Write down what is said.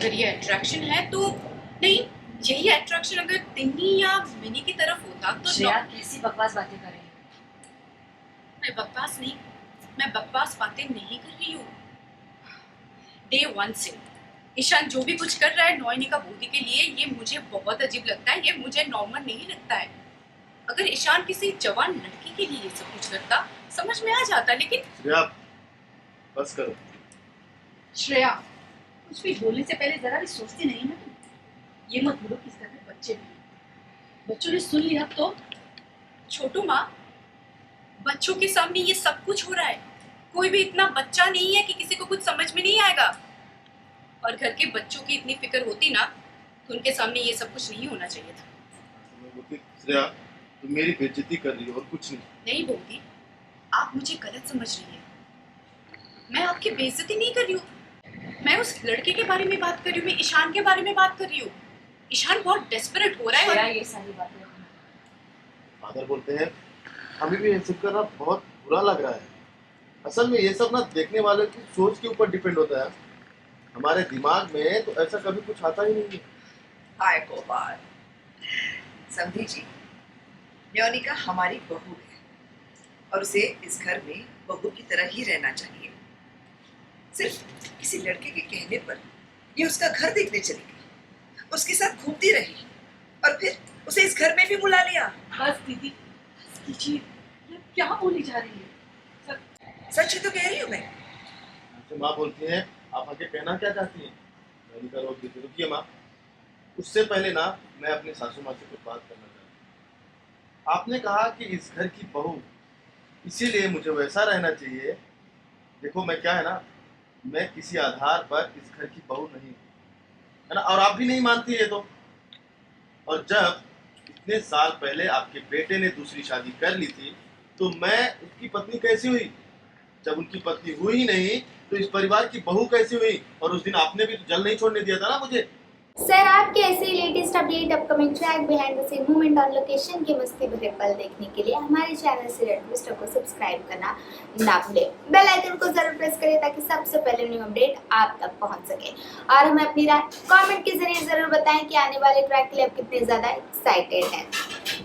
अगर ये अट्रैक्शन है तो नहीं, यही अट्रैक्शन अगर तिन्नी या मिनी की तरफ होता तो श्रेया कैसी बकवास बातें कर रही है। मैं बकवास बातें नहीं कर रही हूँ। डे वन से ईशान जो भी कुछ कर रहा है नौनिका बोधी के लिए, ये मुझे बहुत अजीब लगता है, ये मुझे नॉर्मल नहीं लगता है। अगर ईशान किसी जवान लड़की के लिए ये सब कुछ करता समझ में आ जाता, लेकिन श्रेया बस करो। श्रेया कुछ भी बोलने से पहले जरा भी सोचती नहीं ना तुम। ये मत बोलो कि इस घर में बच्चे भी हैं। बच्चों ने सुन लिया तो छोटू माँ, बच्चों के सामने ये सब कुछ हो रहा है। कोई भी इतना बच्चा नहीं है कि किसी को कुछ समझ में नहीं आएगा। और घर के बच्चों की इतनी फिक्र होती ना तो उनके सामने ये सब कुछ नहीं होना चाहिए था। श्रेया तुम मेरी बेइज्जती कर रही हो और कुछ नहीं बोलती, आप मुझे गलत समझ रही है। मैं आपकी बेइज्जती नहीं कर रही हूँ, मैं उस लड़के के बारे में बात कर रही हूँ, मैं ईशान के बारे में बात कर रही हूँ। ईशान बहुत डेस्परेट हो रहा है। श्रेया ये सारी बातें फादर बोलते हैं हमें भी ये सब करना बहुत बुरा लग रहा है। असल में ये सब ना देखने वाले की सोच के ऊपर डिपेंड होता है। हमारे दिमाग में तो ऐसा कभी कुछ आता ही नहीं है। हाय गोपाल, समझी जी, न्योनिका हमारी बहू है और उसे इस घर में बहू की तरह ही रहना चाहिए। सिर्फ किसी लड़के के कहने पर ये उसका घर देखने चली गई, उसके साथ घूमती रही और फिर उसे इस घर में भी बुला लिया। बस दीदी बस कीजिए, ये क्या बोली जा रही है। सच ही तो कह रही हूँ मैं। तो माँ बोलती है आप आगे कहना क्या चाहती हैं? न्योनिका रोक देती है, रुकिए माँ, उससे पहले ना मैं अपनी सासू माँ से कुछ बात करना चाहती हूँ। आपने कहा कि इस घर की बहू, इसीलिए मुझे वैसा रहना चाहिए। देखो मैं क्या है ना, मैं किसी आधार पर इस घर की बहू नहीं हूँ, है ना, और आप भी नहीं मानती है तो। और जब इतने साल पहले आपके बेटे ने दूसरी शादी कर ली थी तो मैं उसकी पत्नी कैसी हुई? जब उनकी पत्नी हुई ही नहीं तो इस परिवार की बहू कैसी हुई? और उस दिन आपने भी तो जल नहीं छोड़ने दिया था ना मुझे। सर आपके ऐसे latest update, upcoming track, behind the scene movement और लोकेशन के मस्ती भरे पल देखने के लिए हमारे चैनल से रेड बूस्टर को सब्सक्राइब करना ना भूलें। बेल आइकन को जरूर प्रेस करें ताकि सबसे पहले न्यू अपडेट आप तक पहुंच सके। और हमें अपनी राय कमेंट के जरिए जरूर बताएं कि आने वाले ट्रैक के लिए आप कितने ज्यादा एक्साइटेड हैं।